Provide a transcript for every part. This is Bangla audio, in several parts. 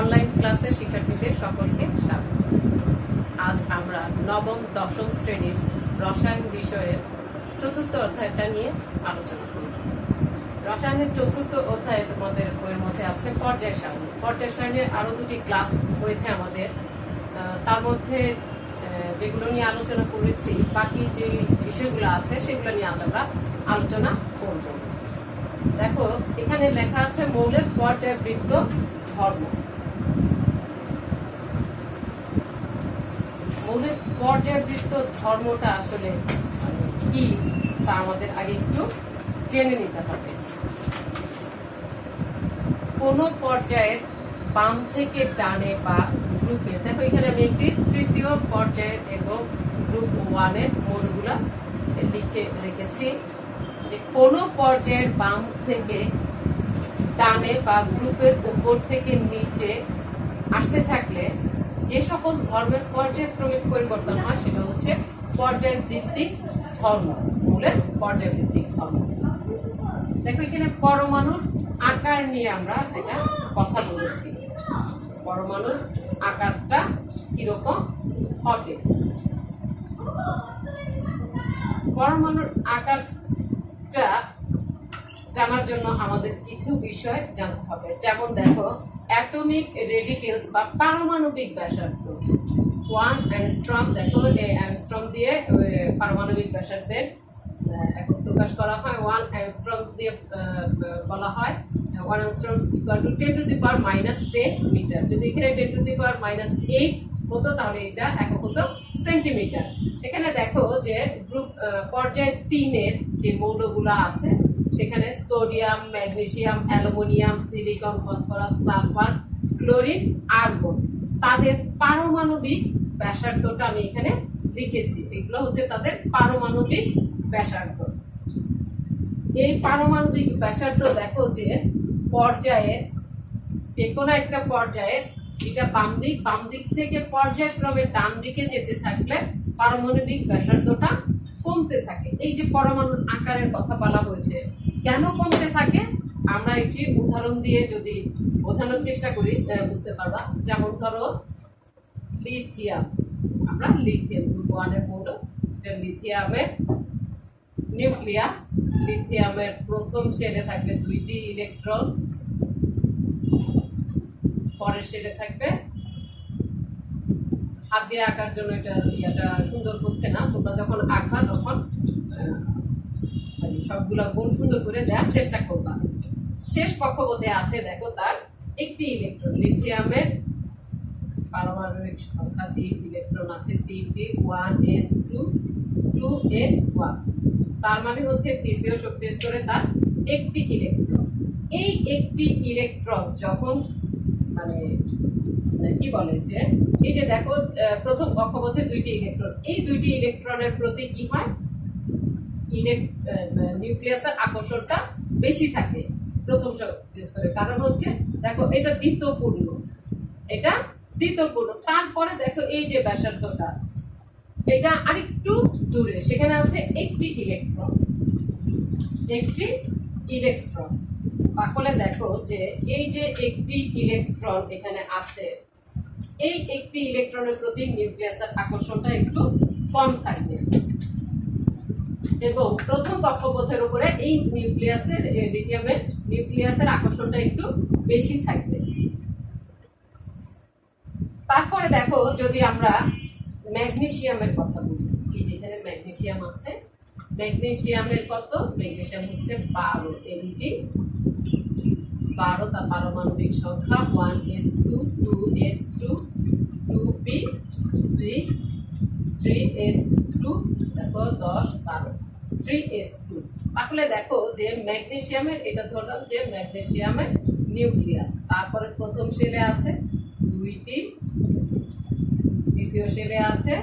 অনলাইন ক্লাসে শিক্ষার্থীদের সকলকে স্বাগত। আজ আমরা নবম দশম শ্রেণীর রসায়ন বিষয়ের চতুর্থ অধ্যায়টা নিয়ে আলোচনা করব। রসায়নের চতুর্থ অধ্যায়ে তোমাদের বইয়ের মধ্যে আছে পর্যায় সারণী। পর্যায় সারণীর আরো দুটি ক্লাস হয়েছে আমাদের, তার মধ্যে যেগুলো নিয়ে আলোচনা করেছি, বাকি যে বিষয়গুলো আছে সেগুলো নিয়ে আজ আমরা আলোচনা করব। দেখো, এখানে লেখা আছে মৌলের পর্যায়বৃত্ত ধর্ম। মৌলের পর্যায়বৃত্ত ধর্মটা আসলে কি তা আমাদের আগে একটু জেনে নিতে হবে। কোন পর্যায়ের বাম থেকে ডানে বা গ্রুপে, দেখো এখানে আমি একটি তৃতীয় পর্যায়ের এবং গ্রুপ 1 এর মৌলগুলা লিখে রেখেছি, যে কোন পর্যায়ের বাম থেকে ডানে বা গ্রুপের উপর থেকে নিচে আসতে থাকলে যে সকল ধর্মের পর্যায়ক্রমিক পরিবর্তন হয় সেটা হচ্ছে পর্যায়বৃত্তিক ধর্ম, মৌলের পর্যায়বৃত্তিক ধর্ম। দেখো এখানে পরমাণুর আকার নিয়ে আমরা এটা কথা বলেছি। পরমাণুর আকারটা কিরকম হবে, পরমাণুর আকারটা জানার জন্য আমাদের কিছু বিষয় জানতে হবে। যেমন দেখো, অ্যাটমিক রেডিকেলস বা পারমাণবিক ব্যাসার্ধ 1 অ্যাংস্ট্রম। দেখো এই অ্যাংস্ট্রম দিয়ে পারমাণবিক ব্যাসার্ধের একক প্রকাশ করা হয়। 1 অ্যাংস্ট্রম দিয়ে বলা হয় 1 angstrom equal to 10 to the power -10 metre. যদি এখানে 10 টু দি পাওয়ার -8 হতো তাহলে এটা একক হতো সেন্টিমিটার। এখানে দেখো যে গ্রুপ পর্যায় 3 এর যে মৌলগুলো আছে সেখানে sodium, magnesium, aluminium, silicon, phosphorus, sulphur, chlorine, argon, তাদের পারমাণবিক ব্যাসার্ধটা আমি এখানে লিখেছি। এগুলো হচ্ছে তাদের পারমাণবিক ব্যাসার্ধ। এই পারমাণবিক ব্যাসার্ধ দেখো যে পর্যায়ে, যে কোনো একটা পর্যায়ে এটা বাম দিক থেকে পর্যায়ক্রমে ডান দিকে যেতে থাকলে পারমাণবিক ব্যাসার্ধটা কমতে থাকে। এই যে পরমাণুর আকারের কথা বলা হয়েছে, কেন কমতে থাকে আমরা একটি উদাহরণ দিয়ে যদি বোঝানোর চেষ্টা করি বুঝতে পারবা। যেমন ধরো লিথিয়াম, আমরা লিথিয়াম গ্রুপ 1 এর মৌল, লিথিয়ামের নিউক্লিয়াস। লিথিয়ামের প্রথম শেলে থাকবে 2টি ইলেকট্রন, পরের শেলে থাকবে, হাত দিয়ে আঁকার জন্য এটা সুন্দর হচ্ছে না, তোমরা যখন আঁকবা তখন সবগুলা গুণ সুন্দর করে দেওয়ার চেষ্টা করবা। শেষ কক্ষপথে আছে দেখো তার একটি ইলেকট্রন। লিথিয়ামের পারমাণবিক সংখ্যা 3 ইলেকট্রন আছে, 3টি, 1s2 2s1। তার মানে হচ্ছে তৃতীয় শক্তি স্তরে তার একটি ইলেকট্রন। এই একটি ইলেকট্রন যখন মানে কি বলে যে এই যে দেখো প্রথম কক্ষপথে 2টি ইলেকট্রন, এই 2টি ইলেকট্রনের প্রতি কি হয়, নিউক্লিয়াসের আকর্ষণটা বেশি থাকে প্রথম স্তরে। কারণ হচ্ছে দেখো এটা দ্বিতীয়পূর্ণ, এটা দ্বিতীয়পূর্ণ। তারপরে দেখো এই যে ব্যাসার্ধটা, এটা আরেকটু দূরে, সেখানে আছে একটি ইলেকট্রন, একটি ইলেকট্রন। তাহলে দেখো যে এই যে একটি ইলেকট্রন এখানে আছে, এই একটি ইলেকট্রনের প্রতি নিউক্লিয়াসের আকর্ষণটা একটু কম থাকবে এবং প্রথম কক্ষপথের উপরে এই নিউক্লিয়াসের লিথিয়ামের নিউক্লিয়াসের আকর্ষণটা একটু বেশি থাকবে। তারপরে দেখো যদি আমরা ম্যাগনেসিয়ামের কথা বলি, এই যে এখানে ম্যাগনেসিয়াম আছে, ম্যাগনেসিয়ামের কত, ম্যাগনেসিয়াম হচ্ছে 12 mg, 12 তার পারমাণবিক সংখ্যা 1s2 2s2 2p6 3s2, দেখো 10 12 3s2। তাহলে দেখো যে ম্যাগনেসিয়ামের, এটা ধরলাম যে ম্যাগনেসিয়ামের নিউক্লিয়াস, তারপরে প্রথম শেলে আছে 2টি, দ্বিতীয় শেলে আছে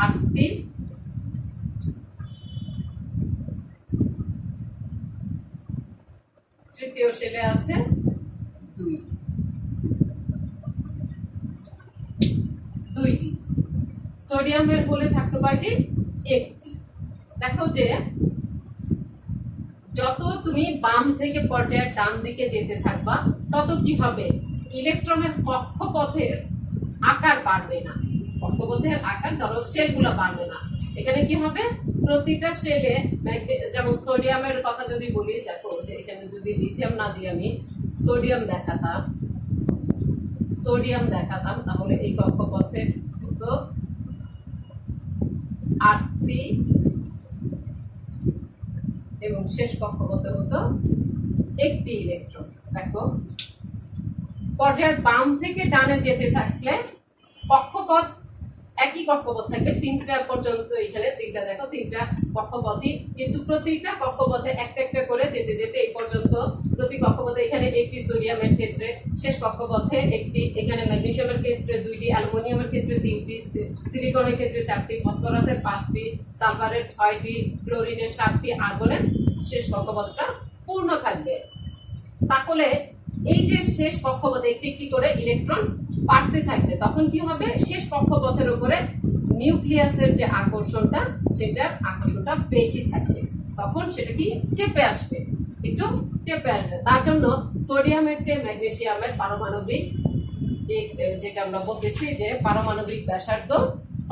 8টি, তৃতীয় শেলে আছে 2টি। সোডিয়ামের হলে থাকতো কয়টি, 1টি। দেখো যে যত তুমি বাম থেকে পর্যায়ের ডান দিকে যেতে থাকবা তত কি হবে, ইলেকট্রনের কক্ষপথের আকার বাড়বে না। কক্ষপথের আকার ধরো শেলগুলো বাড়বে না। এখানে কি হবে, প্রতিটা শেলে যেমন সোডিয়ামের কথা যদি বলি, দেখো যে এখানে যদি লিথিয়াম না দিয়ে আমি সোডিয়াম দেখাতাম তাহলে এই কক্ষপথে হতো 8টি এবং শেষ কক্ষপথে হতো 1টি ইলেকট্রন। দেখো পর্যায়ের বাম থেকে ডানে যেতে থাকলে কক্ষপথ একই কক্ষপথ থাকবে 3টা পর্যন্ত। এখানে 3টা, দেখো 3টা কক্ষপথই, কিন্তু প্রতিটা কক্ষপথে একটা একটা করে যেতে যেতে এই পর্যন্ত প্রতি কক্ষপথে এখানে 1টি সোডিয়ামের ক্ষেত্রে, শেষ কক্ষপথে 1টি, এখানে ম্যাগনেসিয়ামের ক্ষেত্রে 2টি, অ্যালুমিনিয়ামের ক্ষেত্রে 3টি, সিলিকনের ক্ষেত্রে 4টি, ফসফরাসের 5টি, সালফারের 6টি, ক্লোরিনের 7টি, আর্গনের শেষ কক্ষপথটা পূর্ণ থাকবে। তাহলে এই যে শেষ কক্ষপথে একটি একটি করে ইলেকট্রন বাড়তে থাকবে, তখন কি হবে, শেষ কক্ষপথের উপরে নিউক্লিয়াসের যে আকর্ষণটা, সেটার আকর্ষণটা বেশি থাকবে, তখন সেটা কি চেপে আসবে, একটু চেপে আসবে। তার জন্য সোডিয়ামের চেয়ে ম্যাগনেসিয়ামের পারমাণবিক, যেটা আমরা বলতেছি যে পারমাণবিক ব্যাসার্ধ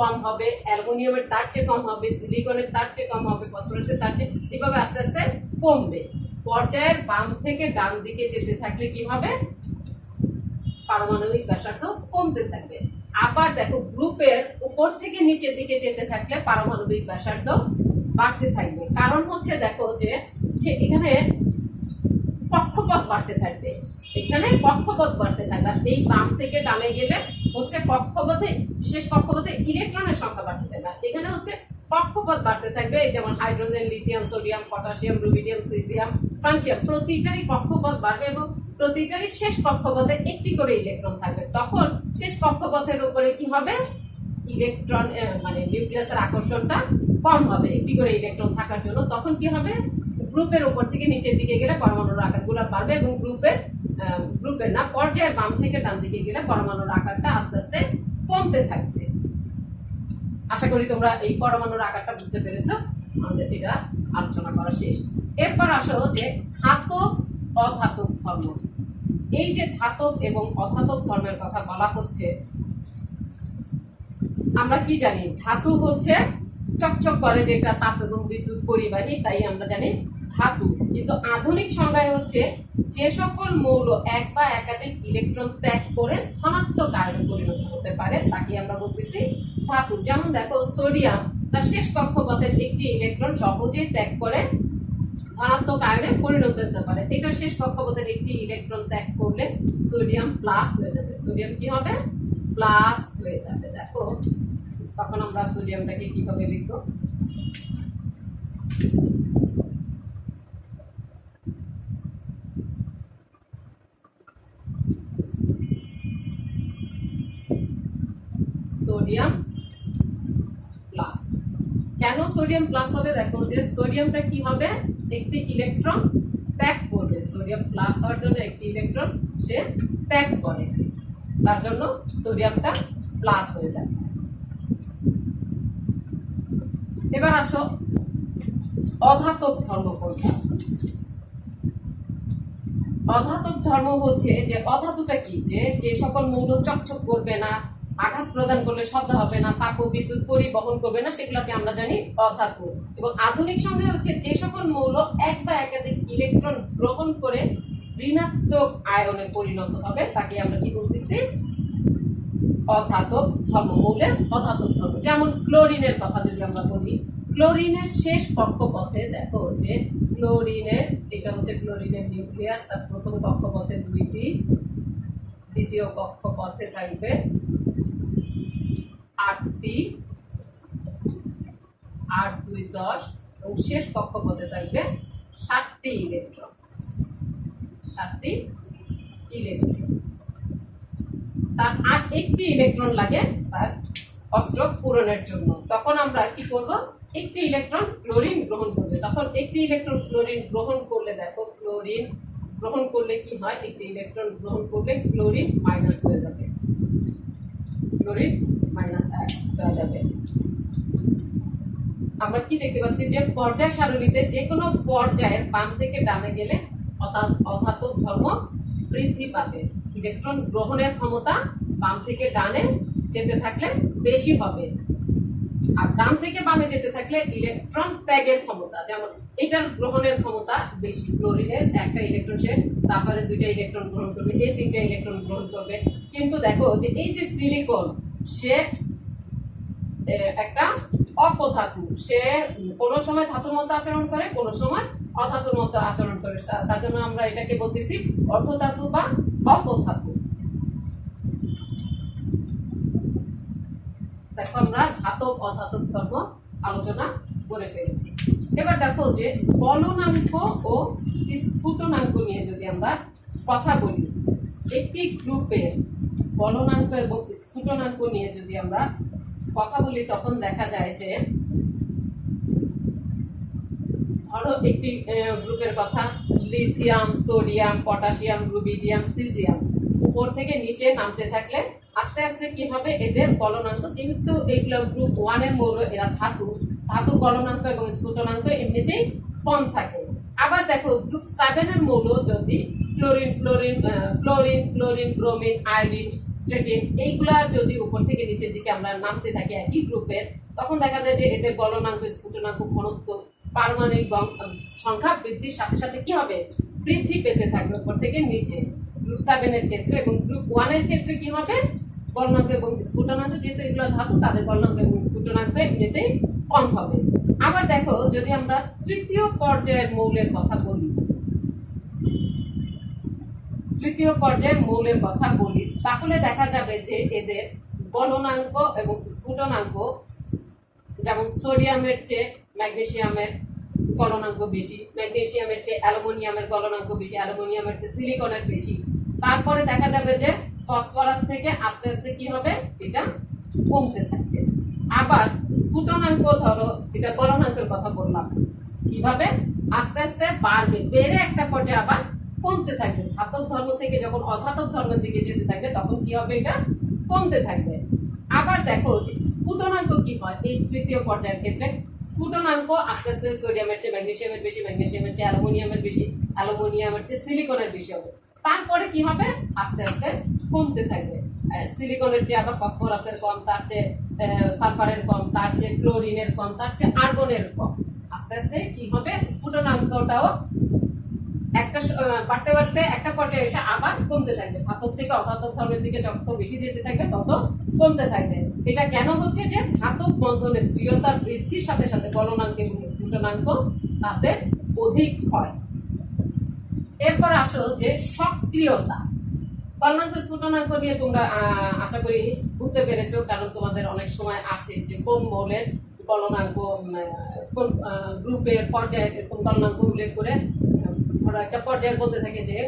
কম হবে, অ্যালুমিনিয়ামের তার চেয়ে কম হবে, সিলিকনের তার চেয়ে কম হবে, ফসফরাসের তার চেয়ে, এভাবে আস্তে আস্তে কমবে। পর্যায়ের বাম থেকে ডান দিকে যেতে থাকলে কি হবে, পারমাণবিক ব্যাসার্ধ কমতে থাকবে। আবার দেখো গ্রুপের উপর থেকে নিচের দিকে যেতে থাকলে পারমাণবিক ব্যাসার্ধ বাড়তে থাকবে। কারণ হচ্ছে দেখো যে এখানে কক্ষপথ বাড়তে থাকবে, এখানে কক্ষপথ বাড়তে থাকবে। আর এই বাম থেকে ডানে গেলে হচ্ছে কক্ষপথে, শেষ কক্ষপথে ইলেকট্রনের সংখ্যা বাড়তে থাকবে। এখানে হচ্ছে কক্ষপথ বাড়তে থাকবে, যেমন hydrogen, lithium, sodium, potassium, rubidium, সিলিয়াম, ফ্রান্সিয়াম, প্রতিটারই কক্ষপথ বাড়বে এবং প্রতিটারই শেষ কক্ষপথে একটি করে ইলেকট্রন থাকবে। তখন শেষ কক্ষপথের উপরে কি হবে, ইলেকট্রন মানে নিউক্লিয়াসের আকর্ষণটা কম হবে একটি করে ইলেকট্রন থাকার জন্য। তখন কি হবে, গ্রুপের উপর থেকে নিচের দিকে গেলে পরমাণুর আকারগুলো বাড়বে এবং গ্রুপের না, পর্যায়ে বাম থেকে ডান দিকে গেলে পরমাণুর আকারটা আস্তে আস্তে কমতে থাকবে। আশা করি তোমরা এই পরমাণুর আকারটা বুঝতে পেরেছো। আমাদের এটা আলোচনা করা শেষ। এরপর আসো যে ধাতব অধাতব ধর্ম। এই যে ধাতব এবং অধাতব ধর্মের কথা বলা হচ্ছে, আমরা কি জানি, ধাতু হচ্ছে চকচক করে, যেটা তাপ এবং বিদ্যুৎ পরিবাহী, তাই আমরা জানি ধাতু। কিন্তু আধুনিক সংজ্ঞায় হচ্ছে যে সকল মৌল এক বা একাধিক ইলেকট্রন ত্যাগ করে ধনাত্মক আয়নে পরিণত হতে পারে, তাকে আমরা বলতেছি ধাতু। যেমন দেখো সোডিয়াম তার শেষ কক্ষপথের একটি ইলেকট্রন সহজেই ত্যাগ করে ধনাত্মক আয়নে পরিণত হতে পারে। এটা শেষ কক্ষপথের একটি ইলেকট্রন ত্যাগ করলে সোডিয়াম প্লাস হয়ে যাবে। সোডিয়াম কি হবে, প্লাস হয়ে যাবে। দেখো তখন আমরা সোডিয়ামটাকে কিভাবে লিখবো, সোডিয়াম প্লাস। কেন সোডিয়াম প্লাস হবে, দেখো যে সোডিয়ামটা কি হবে, একটি ইলেকট্রন ত্যাগ করবে। সোডিয়াম প্লাস হওয়ার জন্য একটি ইলেকট্রন সে ত্যাগ করে, তার জন্য সোডিয়ামটা প্লাস হয়ে যাচ্ছে। এবার আসো অধাতব ধর্ম কোনটা। অধাতব ধর্ম হচ্ছে যে অধাতুটা কি, যে সকল মৌল চকচক করবে না, আঘাত প্রদান করলে শব্দ হবে না, তাপ ও বিদ্যুৎ পরিবহন করবে না, সেগুলোকে আমরা জানি অধাতু। এবং আধুনিক সংজ্ঞা হচ্ছে যে সকল মৌল এক বা একাধিক ইলেকট্রন গ্রহণ করে ঋণাত্মক আয়নে পরিণত হবে, তাকে আমরা কি বলতেছি, অধাতব ধর্ম, মৌলের অধাতব ধর্ম। যেমন ক্লোরিনের কথা যদি আমরা বলি, ক্লোরিনের শেষ কক্ষপথে দেখো যে ক্লোরিনের, এটা হচ্ছে ক্লোরিনের নিউক্লিয়াস, তার প্রথম কক্ষপথে 2টি, দ্বিতীয় কক্ষপথে থাকবে 8টি, 8 2 10, এবং শেষ কক্ষপথে থাকবে 7টি ইলেকট্রন, 7টি ইলেকট্রন। তার আর একটি ইলেকট্রন লাগে তার অষ্টক পূরণের জন্য। তখন আমরা কি করব, একটি ইলেকট্রন ক্লোরিন গ্রহণ করবে। তখন একটি ইলেকট্রন ক্লোরিন গ্রহণ করলে, দেখো ক্লোরিন গ্রহণ করলে কি হয়, একটি ইলেকট্রন গ্রহণ করলে ক্লোরিন মাইনাস হয়ে যাবে, ক্লোরিন মাইনাস হয়ে যাবে। আমরা কি দেখতে পাচ্ছি যে পর্যায় সারণীতে যে কোনো পর্যায়ের বাম থেকে ডানে গেলে অধাতব ধর্ম বৃদ্ধি পাবে। ইলেকট্রন গ্রহণের ক্ষমতা বাম থেকে ডানে যেতে থাকলে বেশি হবে, আর ডান থেকে বামে যেতে থাকলে ইলেকট্রন ত্যাগের ক্ষমতা, যেমন এটার গ্রহণের ক্ষমতা বেশি। ক্লোরিনের একটা ইলেকট্রন সে তারপরে 2টা ইলেকট্রন গ্রহণ করবে, এই 3টা ইলেকট্রন গ্রহণ করবে। কিন্তু দেখো যে এই যে সিলিকন, সে একটা অপধাতু, সে কোনো সময় ধাতুর মতো আচরণ করে, কোনো সময় অধাতুর মতো আচরণ করে। তার জন্য আমরা এটাকে বলতেছি অর্ধধাতু বা অপধাতু। দেখো আমরা ধাতব অধাতব ধর্ম আলোচনা করে ফেলেছি। এবার দেখো যে গলনাঙ্ক ও স্ফুটনাঙ্ক নিয়ে যদি আমরা কথা বলি, একটি গ্রুপের গলনাঙ্ক এবং স্ফুটনাঙ্ক নিয়ে যদি আমরা কথা বলি, তখন দেখা যায় যে ধরো একটি গ্রুপের কথা, lithium, sodium, potassium, rubidium, caesium, উপর থেকে নিচে নামতে থাকলে আস্তে আস্তে কি হবে, এদের গলনাঙ্ক, যেহেতু এগুলো গ্রুপ 1 এর মৌল, এরা ধাতু গলনাঙ্ক এবং স্ফুটনাঙ্ক এমনিতেই কম থাকে। আবার দেখো গ্রুপ 7 এর মৌল যদি ফ্লোরিন, ব্রোমিন, আয়োডিন, স্ট্রেটিন, এইগুলা যদি উপর থেকে নিচের দিকে আমরা নামতে থাকি একই গ্রুপের, তখন দেখা যায় যে এদের গলনাঙ্ক, স্ফুটনাঙ্ক, ঘনত্ব, পারমাণবিক সংখ্যা বৃদ্ধির সাথে সাথে কি হবে, বৃদ্ধি পেতে থাকবে উপর থেকে নিচে, গ্রুপ 7 এর ক্ষেত্রে। এবং গ্রুপ 1 এর ক্ষেত্রে কি হবে, গলনাঙ্ক এবং স্ফুটনাঙ্ক, যেহেতু এগুলো ধাতু, তাদের গলনাঙ্ক এবং স্ফুটনাঙ্ক এমনিতেই কম হবে। আবার দেখো যদি আমরা তৃতীয় পর্যায়ের মৌলের কথা বলি, তাহলে দেখা যাবে যে এদের গলনাঙ্ক এবং স্ফুটনাঙ্ক, যেমন সোডিয়ামের চেয়ে ম্যাগনেসিয়ামের গলনাঙ্ক বেশি, ম্যাগনেসিয়ামের চেয়ে অ্যালুমিনিয়ামের গলনাঙ্ক বেশি, অ্যালুমিনিয়ামের চেয়ে সিলিকনের বেশি। তারপরে দেখা যাবে যে ফসফরাস থেকে আস্তে আস্তে কি হবে, এটা কমতে থাকবে। আবার স্ফুটনাঙ্ক ধরো, যেটা গলনাঙ্কের কথা বললাম, কিভাবে আস্তে আস্তে বাড়বে, বেড়ে একটা পর্যায়ে আবার কমতে থাকবে। ধাতব ধর্ম থেকে যখন অধাতব ধর্মের দিকে যেতে থাকবে, তখন কি হবে, এটা কমতে থাকবে। আবার দেখো যে স্ফুটনাঙ্ক কি হয় এই তৃতীয় পর্যায়ের ক্ষেত্রে, স্ফুটনাঙ্ক আস্তে আস্তে সোডিয়ামের চেয়ে ম্যাগনেসিয়ামের বেশি, ম্যাগনেসিয়ামের চেয়ে অ্যালুমিনিয়ামের বেশি, অ্যালুমিনিয়ামের চেয়ে সিলিকনের বেশি হবে। তারপরে কি হবে, আস্তে আস্তে কমতে থাকবে। সিলিকনের চেয়ে আবার ফসফরাসের কম, তার চেয়ে সালফারের কম, তার চেয়ে ক্লোরিনের কম, তার চেয়ে আর্গনের কম। আস্তে আস্তে কি হবে, স্ফুটনাঙ্কটাও একটা বাড়তে বাড়তে একটা পর্যায়ে এসে আবার কমতে থাকবে। ধাতব থেকে অধাতব ধর্মের দিকে যত বেশি যেতে থাকবে তত কমতে থাকবে। এটা কেন হচ্ছে, যে ধাতব বন্ধনের দৃঢ়তা বৃদ্ধির সাথে সাথে গলনাঙ্ক এবং স্ফুটনাঙ্ক তাদের অধিক হয়। এরপর আসো যে সক্রিয়তা। গলনাঙ্ক স্ফুটনাঙ্ক নিয়ে তোমরা আশা করি বুঝতে পেরেছো, কারণ তোমাদের অনেক সময় আসে যে কোন মৌলের গলনাঙ্ক, কোন গ্রুপের পর্যায়ের কোন গলনাঙ্ক উল্লেখ করে ধরো একটা পর্যায়ের বলতে থাকে যে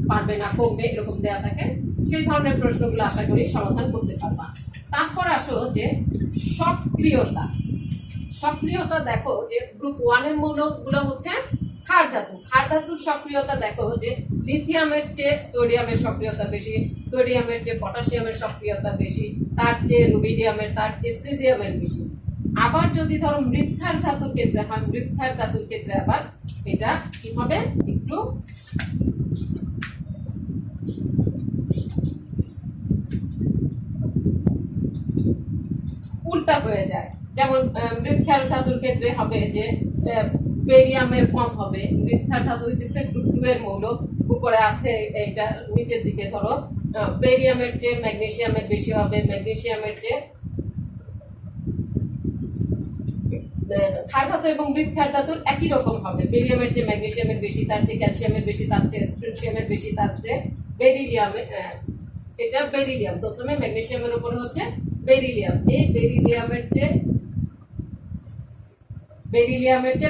পারবে না, কমবে, এরকম দেয়া থাকে। সেই ধরনের প্রশ্নগুলো আশা করি সমাধান করতে পারবা। তারপর আসো যে সক্রিয়তা দেখো যে গ্রুপ 1 এর মৌলগুলো হচ্ছে ক্ষার ধাতুর সক্রিয়তা দেখো যে লিথিয়ামের চেয়ে সোডিয়ামের সক্রিয়তা বেশি, সোডিয়ামের চেয়ে পটাশিয়ামের সক্রিয়তা বেশি, তার চেয়ে রুবিডিয়ামের, তার চেয়ে সিজিয়ামের বেশি। আবার যদি ধরো মৃৎক্ষার ধাতুর ক্ষেত্রে হয়, মৃৎক্ষার ধাতুর ক্ষেত্রে আবার এটা কি হবে, একটু উল্টা হয়ে যায়। যেমন মৃৎক্ষার ধাতুর ক্ষেত্রে হবে যে বেরিয়ামের কম হবে। মৃৎক্ষার ধাতু হচ্ছে 2 এর মৌল, উপরে আছে এইটা, নিচের দিকে ধরো বেরিয়ামের চেয়ে ম্যাগনেসিয়ামের বেশি হবে, ম্যাগনেসিয়ামের চেয়ে ক্ষার ধাতু এবং মৃৎক্ষার ধাতুর একই রকম হবে। বেরিয়ামের চেয়ে ম্যাগনেসিয়ামের বেশি, তার চেয়ে ক্যালসিয়ামের বেশি, তার চেয়ে স্ট্রোনশিয়ামের বেশি, তার চেয়ে বেরিলিয়ামের, এটা বেরিলিয়াম, প্রথমে ম্যাগনেসিয়ামের উপরে হচ্ছে বেরিলিয়াম, এই বেরিলিয়ামের চেয়ে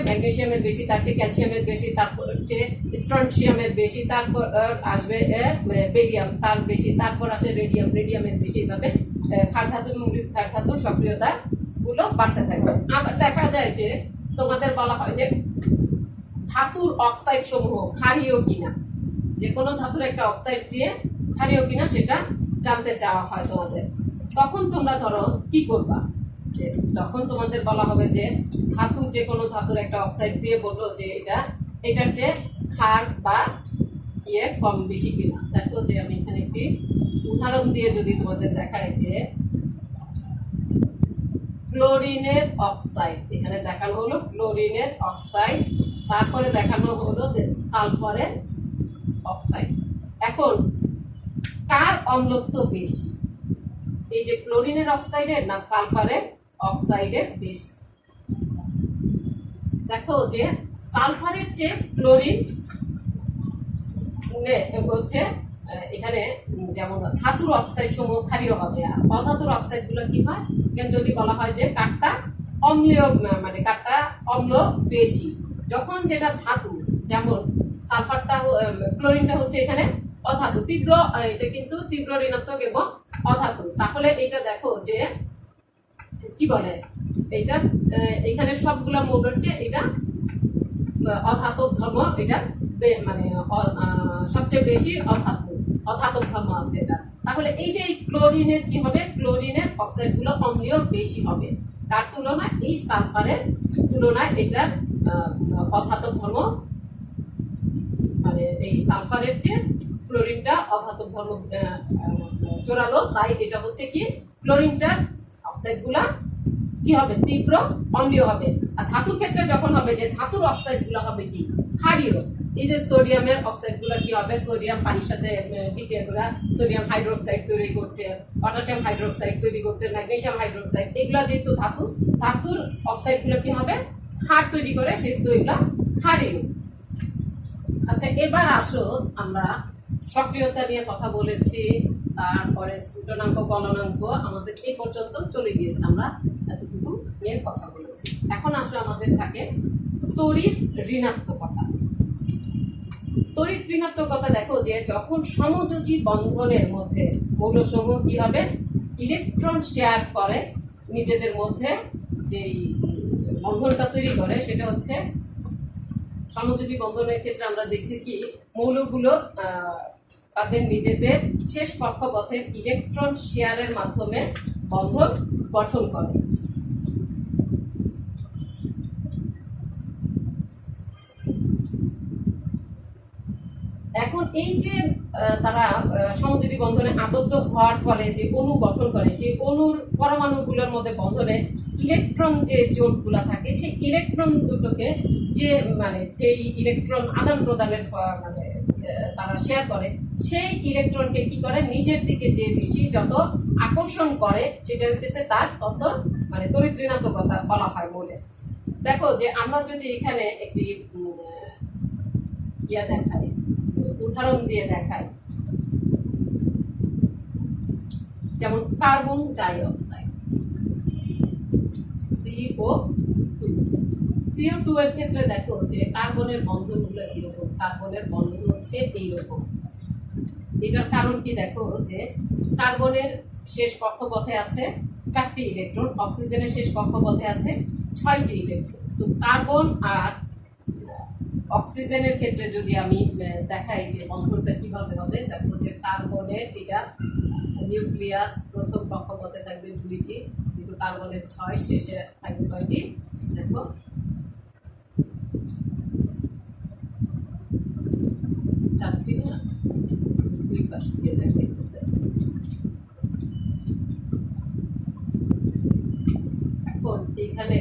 ম্যাগনেসিয়ামের বেশি, তার চেয়ে ক্যালসিয়ামের বেশি, তারপর হচ্ছে স্ট্রনশিয়ামের বেশি, তারপর আসবে বেরিয়াম, তার বেশি, তারপর আসে রেডিয়ামের বেশি। এইভাবে ক্ষার ধাতু এবং মৃৎক্ষার ধাতুর সক্রিয়তা গুলো বাড়তে থাকবে। আবার দেখা যায় যে তোমাদের বলা হয় যে ধাতুর অক্সাইড সমূহ ক্ষারীয় কিনা, যে কোনো ধাতুর একটা অক্সাইড দিয়ে ক্ষারীয় কিনা সেটা জানতে চাওয়া হয় তোমাদের। তখন তোমরা ধরো কি করবা, যখন তোমাদের বলা হবে যে ধাতুর, যে কোনো ধাতুর একটা অক্সাইড দিয়ে বললো যে এটার চেয়ে ক্ষার বা ইয়ে কম বেশি কিনা। দেখো যে আমি এখানে একটি উদাহরণ দিয়ে যদি তোমাদের দেখাই যে ক্লোরিনের অক্সাইড, এখানে দেখানো হলো ক্লোরিনের অক্সাইড, তারপরে দেখানো হলো যে সালফারের অক্সাইড। এখন কার অম্লত্ব বেশি, এই যে ক্লোরিনের অক্সাইডের না সালফারের অক্সাইডের বেশি? দেখো যে সালফারের চেয়ে ক্লোরিন হচ্ছে এখানে যেমন ধাতুর অক্সাইড সমূহ ক্ষারীয় হবে, আর অধাতুর অক্সাইড গুলো কি হয়, যদি বলা হয় যে কাঠটা অম্লীয়, মানে কাঠটা অম্ল বেশি। যখন যেটা ধাতু, যেমন সালফারটা ক্লোরিনটা হচ্ছে এখানে অধাতু, তীব্র, এটা কিন্তু তীব্র ঋণাত্মক এবং অধাতু, তাহলে এটা দেখো যে কি বলে, এটা এখানে সবগুলা মৌলের চেয়ে এটা অধাতব ধর্ম, এটা মানে সবচেয়ে বেশি অধাতব ধর্ম আছে এটা। তাহলে এই যে ক্লোরিনের কি হবে, ক্লোরিনের অক্সাইড গুলো অম্লীয় বেশি হবে, তার তুলনায় এই সালফারের তুলনায় এটার অধাতব ধর্ম, মানে এই সালফারের চেয়ে ক্লোরিনটা অধাতব ধর্ম জোরালো, তাই এটা হচ্ছে কি ক্লোরিনটার অক্সাইড গুলা কি হবে, তীব্র অম্লীয় হবে। আর ধাতুর ক্ষেত্রে যখন হবে যে ধাতুর অক্সাইড গুলো হবে কি ক্ষারীয়, এই যে সোডিয়ামের অক্সাইড গুলো কি হবে, সোডিয়াম পানির সাথে বিক্রিয়া করে সোডিয়াম হাইড্রোক্সাইড তৈরি করছে, পটাশিয়াম হাইড্রোক্সাইড তৈরি করছে, ম্যাগনেসিয়াম হাইড্রোক্সাইড, এগুলা যেহেতু ধাতু, ধাতুর অক্সাইড গুলো কি হবে ক্ষার তৈরি করে, সেহেতু এগুলা ক্ষারীয়। আচ্ছা, এবার আসো আমরা সক্রিয়তা নিয়ে কথা বলেছি, তারপরে স্ফুটনাঙ্ক গলনাঙ্ক আমাদের এই পর্যন্ত চলে গিয়েছে, আমরা এতটুকু নিয়ে কথা বলেছি। এখন আসো আমাদের থাকে তড়িৎ ঋণাত্মকতা। তড়িৎ ঋণাত্মকতা দেখো যে যখন সমযোজী বন্ধনের মধ্যে মৌলসমূহ কি হবে, ইলেকট্রন শেয়ার করে নিজেদের মধ্যে, যেই বন্ধনটা তৈরি করে সেটা হচ্ছে সমযোজী বন্ধনের ক্ষেত্রে আমরা দেখছি কি মৌলগুলো তাদের নিজেদের শেষ কক্ষপথের ইলেকট্রন শেয়ারের মাধ্যমে বন্ধন গঠন করে। এখন এই যে তারা সমযোজী বন্ধনে আবদ্ধ হওয়ার ফলে যে অণু গঠন করে, সেই অণুর পরমাণুগুলোর মধ্যে বন্ধনে ইলেকট্রন যে জোটগুলো থাকে, সেই ইলেকট্রন দুটোকে যে মানে যেই ইলেকট্রন আদান প্রদানের মানে তারা শেয়ার করে, সেই ইলেকট্রনকে কি করে নিজের দিকে যে বেশি যত আকর্ষণ করে, সেটা হচ্ছে তার তত মানে তড়িৎ ঋণাত্মকতা বলা হয় বলে। দেখো যে আমরা যদি এখানে একটি ইয়া দেখাই, উদাহরণ দিয়ে দেখাই, যেমন কার্বন ডাই অক্সাইড CO2 এর ক্ষেত্রে দেখো যে কার্বনের বন্ধনগুলো কিরকম, কার্বনের বন্ধন হচ্ছে এইরকম। এটার কারণ কি, দেখো যে কার্বনের শেষ কক্ষপথে আছে 4টি ইলেকট্রন, অক্সিজেনের শেষ কক্ষপথে আছে 6টি ইলেকট্রন। তো কার্বন আর অক্সিজেনের ক্ষেত্রে যদি আমি দেখাই যে বন্ধনটা কিভাবে হবে, দেখো যে কার্বনের এটা নিউক্লিয়াস প্রথম কক্ষপথে থাকবে 2টি, কিন্তু কার্বনের 6, শেষে থাকবে কয়টি, দেখো 4টি না, দুই পাশ দিয়ে দেখবে। এখন এখানে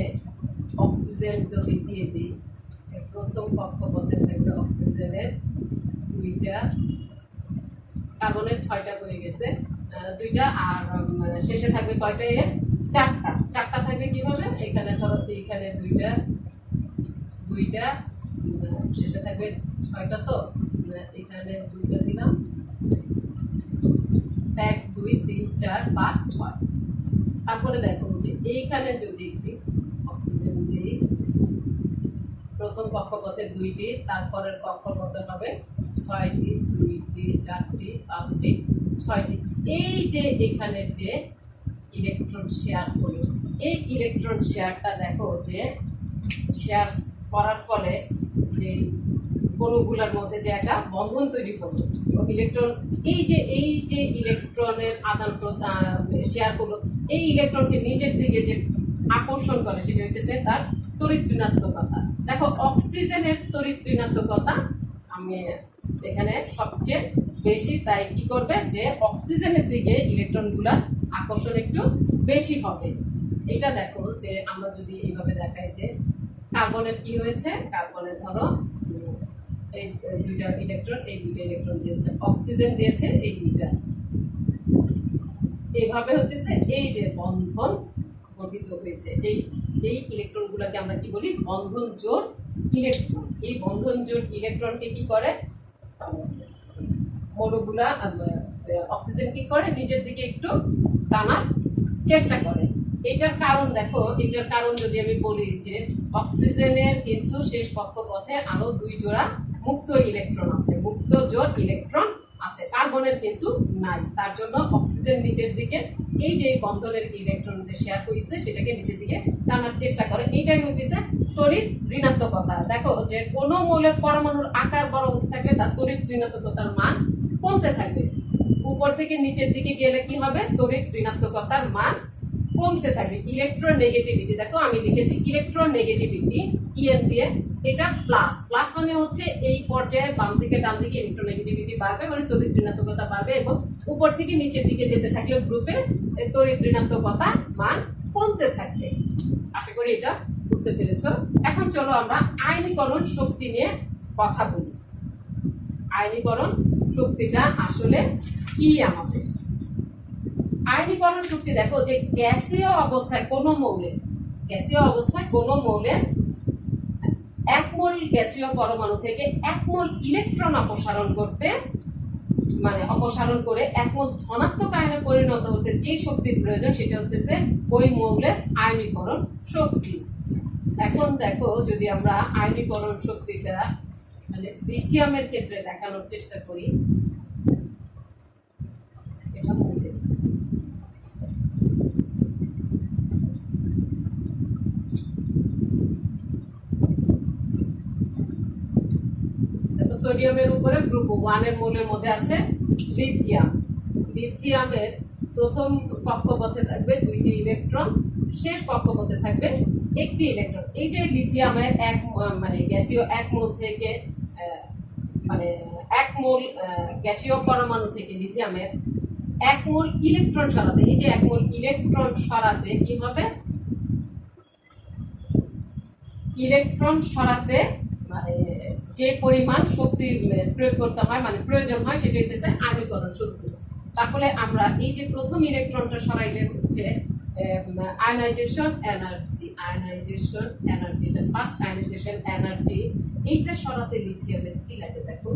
অক্সিজেন যদি দিয়ে দিই, প্রথম কক্ষপথে থাকবে অক্সিজেনের 2টা, কার্বনের 6টা হয়ে গেছে, 2টা, আর শেষে থাকবে কয়টা, এর 4টা। 4টা থাকবে কিভাবে, এখানে ধরো এইখানে 2টা, শেষে থাকবে 6টা, তো এখানে 2টা দিলাম, 1 2 3 4 5 6। তারপরে দেখো যে এইখানে যদি একটি অক্সিজেন দিই, প্রথম কক্ষপথে 2টি, তারপরের কক্ষপথে হবে 6টি, 2টি 4টি 5টি 6টি। এই যে এখানের যে ইলেকট্রন শেয়ার হলো, এই ইলেকট্রন শেয়ারটা দেখো যে শেয়ার করার ফলে যে অণুগুলোর মধ্যে যে একটা বন্ধন তৈরি হলো, এবং ইলেকট্রন এই যে ইলেকট্রনের আদান প্রদান শেয়ার হলো, এই ইলেকট্রনকে নিজের দিকে যে আকর্ষণ করে, সেটা হচ্ছে তার তড়িৎ ঋণাত্মকতা। দেখো অক্সিজেনের তড়িৎ ঋণাত্মকতা আমি এখানে সবচেয়ে বেশি, তাই কি করবে যে অক্সিজেনের দিকে ইলেকট্রনগুলা আকর্ষণ একটু বেশি হবে। এটা দেখো যে আমরা যদি এইভাবে দেখাই যে কার্বনের কি হয়েছে, কার্বনের ধরো এই দুইটা ইলেকট্রন দিয়েছে, অক্সিজেন দিয়েছে এই দুইটা, এইভাবে হতেছে এই যে বন্ধন গঠিত হয়েছে। এই ইলেকট্রনগুলোকে আমরা কি বলি, বন্ধন জোড় ইলেকট্রন। এই বন্ধন জোড় ইলেকট্রনকে কি করে, মৌলগুলা অক্সিজেন কি করে, নিজের দিকে একটু টানার চেষ্টা করে। এটার কারণ দেখো, এটার কারণ যদি আমি বলি যে অক্সিজেনের কিন্তু শেষ কক্ষপথে আরো 2 জোড়া মুক্ত ইলেকট্রন আছে, মুক্ত জোড় ইলেকট্রন আছে, কার্বনের কিন্তু নাই। তার জন্য অক্সিজেন নিচের দিকে এই যে বন্ধনের ইলেকট্রন যে শেয়ার হয়েছে সেটাকে নিচের দিকে টানার চেষ্টা করে। এইটাই হচ্ছে তড়িৎ ঋণাত্মকতা। দেখো যে কোন মৌলের পরমাণুর আকার বড় হতে থাকলে তার তড়িৎ ঋণাত্মকতার মান কমতে থাকবে। উপর থেকে নিচের দিকে গেলে কি হবে, তড়িৎ ঋণাত্মকতার মান কমতে থাকবে। ইলেকট্রোনেগেটিভিটি, দেখো আমি লিখেছি ইলেকট্রোনেগেটিভিটি ইএন দিয়ে, এটা প্লাস। প্লাস মানে হচ্ছে এই পর্যায়ে বাম থেকে ডান দিকে ইলেকট্রোনেগেটিভিটি বাড়বে, মানে তড়িৎ ঋণাত্মকতা বাড়বে, এবং উপর থেকে নিচের দিকে যেতে থাকলে গ্রুপে তড়িৎ ঋণাত্মকতা মান কমতে থাকবে। আশা করি এটা বুঝতে পেরেছো। এখন চলো আমরা আয়নীকরণ শক্তি নিয়ে কথা বলি। আয়নীকরণ শক্তিটা আসলে কি আমাদের? আয়নীকরণ শক্তি দেখো যে গ্যাসীয় অবস্থায় কোনো মৌলের 1 মোল গ্যাসীয় পরমাণু থেকে 1 মোল ইলেকট্রন অপসারণ করে 1 মোল ধনাত্মক আয়নে পরিণত হতে যে শক্তির প্রয়োজন সেটা হচ্ছে ওই মৌলের আয়নীকরণ শক্তি। এখন দেখো যদি আমরা আয়নীকরণ শক্তিটা মানে লিথিয়ামের ক্ষেত্রে দেখানোর চেষ্টা করি, এটা হচ্ছে সোডিয়ামের উপরে গ্রুপ 1 এর মৌলের মধ্যে আছে লিথিয়াম। লিথিয়ামের প্রথম কক্ষপথে থাকবে 2টি ইলেকট্রন, শেষ কক্ষপথে থাকবে 1টি ইলেকট্রন। এই যে লিথিয়ামের মানে গ্যাসীয় 1 মোল থেকে মানে 1 মোল গ্যাসীয় পরমাণু থেকে লিথিয়ামের 1 মোল ইলেকট্রন সরাতে, এই যে 1 মোল ইলেকট্রন সরাতে কি হবে, ইলেকট্রন সরাতে মানে যে পরিমাণ শক্তি প্রয়োগ করতে হয়, মানে প্রয়োজন হয়, সেটা হচ্ছে আয়নীকরণ শক্তি। তাহলে আমরা এই যে প্রথম ইলেকট্রনটা সরাইলে হচ্ছে আয়নাইজেশন এনার্জি, এটা ফার্স্ট আয়নাইজেশন এনার্জি। এইটা সরাতে লিথিয়ামের কি লাগে, দেখো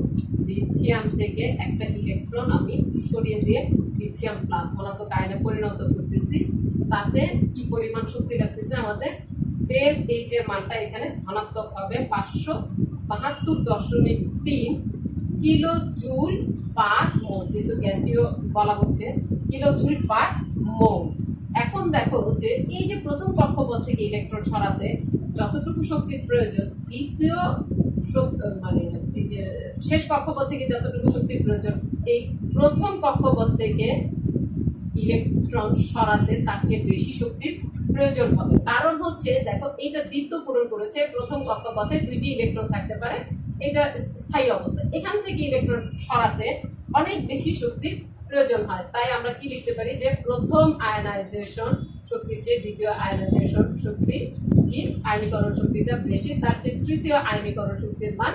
লিথিয়াম থেকে একটা ইলেকট্রন আমি সরিয়ে দিয়ে লিথিয়াম প্লাস ধনাত্মক আয়নে পরিণত করতেছি, তাতে কি পরিমাণ শক্তি লাগতেছে আমাদের, এর এই যে মানটা এখানে ধনাত্মক হবে 572.3 কিলো জুল পার মোল, যেহেতু গ্যাসীয় বলা হচ্ছে কিলো জুল পার মোল। এখন দেখো যে এই যে প্রথম কক্ষপথ থেকে ইলেকট্রন সরাতে যতটুকু শক্তির প্রয়োজন, দ্বিতীয় মানে এই যে শেষ কক্ষপথ থেকে যতটুকু শক্তির প্রয়োজন, এই প্রথম কক্ষপথ থেকে ইলেকট্রন সরাতে তার চেয়ে বেশি শক্তির প্রয়োজন হবে। কারণ হচ্ছে দেখো এইটা দ্বিত্ব পূরণ করেছে, প্রথম কক্ষপথে 2টি ইলেকট্রন থাকতে পারে, এটা স্থায়ী অবস্থা। এখান থেকে ইলেকট্রন সরাতে অনেক বেশি শক্তির প্রয়োজন হয়। তাই আমরা কি লিখতে পারি যে প্রথম আয়নাইজেশন শক্তির চেয়ে দ্বিতীয় আয়নাইজেশন শক্তি কি, আয়নীকরণ শক্তিটা বেশি, তার চেয়ে তৃতীয় আয়নীকরণ শক্তির মান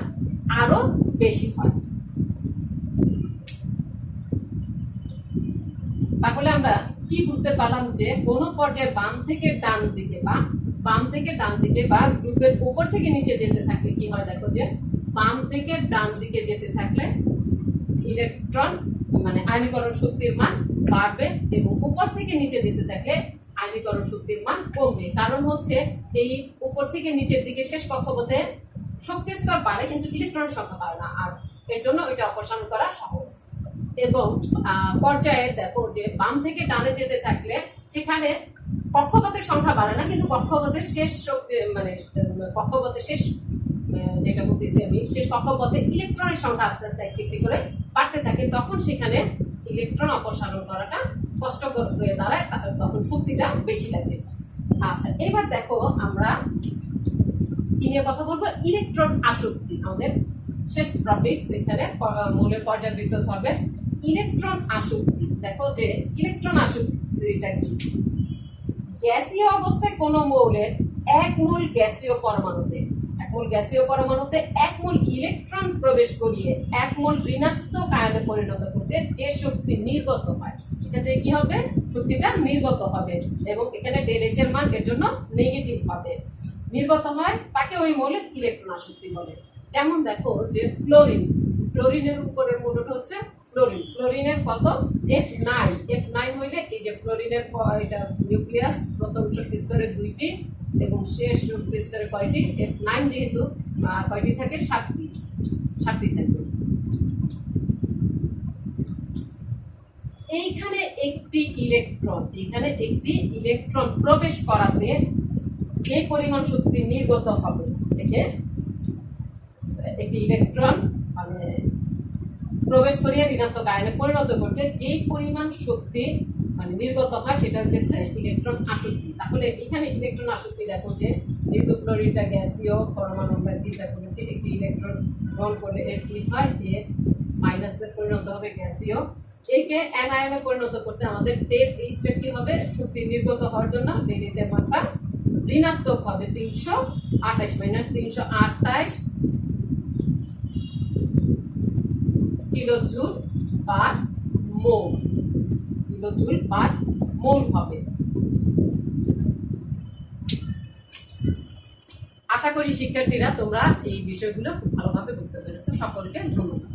আরো বেশি হয়। তাহলে আমরা কি বুঝতে পারলাম যে কোন পর্যায়ে বাম থেকে ডান দিকে বা গ্রুপের উপর থেকে নিচে যেতে থাকলে কি হয়, দেখো যে বাম থেকে ডান দিকে যেতে থাকলে ইলেকট্রন মানে আয়নীকরণ শক্তির মান বাড়বে, এবং উপর থেকে নিচে যেতে থাকলে আয়নীকরণ শক্তির মান কমবে। কারণ হচ্ছে এই উপর থেকে নিচের দিকে শেষ কক্ষপথে শক্তির স্তর বাড়ে কিন্তু ইলেকট্রন সংখ্যা বাড়ে না, আর এর জন্য এটা অপসারণ করা সহজ। এবং পর্যায়ে দেখো যে বাম থেকে ডানে যেতে থাকলে সেখানে কক্ষপথের সংখ্যা বাড়ে না, কিন্তু কক্ষপথের শেষ মানে কক্ষপথের শেষ যেটা বলতেছি আমি, শেষ কক্ষপথে ইলেকট্রনের সংখ্যা আস্তে আস্তে একটি করে বাড়তে থাকে, তখন সেখানে ইলেকট্রন অপসারণ করাটা কষ্টকর হয়ে দাঁড়ায়, তখন শক্তিটা বেশি লাগে। আচ্ছা, এবার দেখো আমরা কি নিয়ে কথা বলবো, ইলেকট্রন আসক্তি। আমাদের শেষ টপিকস এখানে মৌলের পর্যাবৃত্ত হবে ইলেকট্রন আসক্তি। দেখো যে ইলেকট্রন আসক্তিটা কি। গ্যাসীয় অবস্থায় কোনো মৌলের 1 মোল গ্যাসীয় পরমাণুতে 1 মোল গ্যাসীয় পরমাণুতে 1 মোল ইলেকট্রন প্রবেশ করিয়ে 1 মোল ঋণাত্মক আয়নে পরিণত করতে যে শক্তি নির্গত হয়, এখান থেকে কি হবে, শক্তিটা নির্গত হবে এবং এখানে ডেল এইচ এর মান এর জন্য নেগেটিভ হবে। নির্গত হয় তাকে ওই মৌলের ইলেকট্রন আসক্তি বলে। যেমন দেখো যে ফ্লোরিনের উপরের মৌলটা হচ্ছে ফ্লোরিনের কত F9 হইলে এই যে ফ্লোরিনের এটা নিউক্লিয়াস প্রথম শক্তি স্তরে 2টি এবং শেষ শক্তি স্তরে কয়টি, F9 যেহেতু কয়টি থাকে, 7টি থাকবে। এইখানে একটি ইলেকট্রন প্রবেশ করাতে যে পরিমাণ শক্তি নির্গত হবে, দেখে একটি ইলেকট্রন মানে প্রবেশ করিয়ে ঋণাত্মক আয়নে পরিণত করতে যে পরিমাণ শক্তি মানে নির্গত হয় সেটা হচ্ছে ইলেকট্রন আসক্তি। তাহলে এখানে ইলেকট্রন আসক্তি দেখো যে যেহেতু ফ্লোরিনটা গ্যাসীয় পরমাণু আমরা চিন্তা করেছি, একটি ইলেকট্রন গ্রহণ করলে এর কি হয়, F মাইনাসে পরিণত হবে গ্যাসীয়, একে অ্যানায়নে পরিণত করতে আমাদের ডেল এইচটা কি হবে, শক্তি নির্গত হওয়ার জন্য ডেল এইচ এর মাত্রা ঋণাত্মক হবে 328 মাইনাস 328 কিলোজুল পার মোল হবে। আশা করি শিক্ষার্থীরা তোমরা এই বিষয়গুলো খুব ভালোভাবে বুঝতে পেরেছো। সকলকে ধন্যবাদ।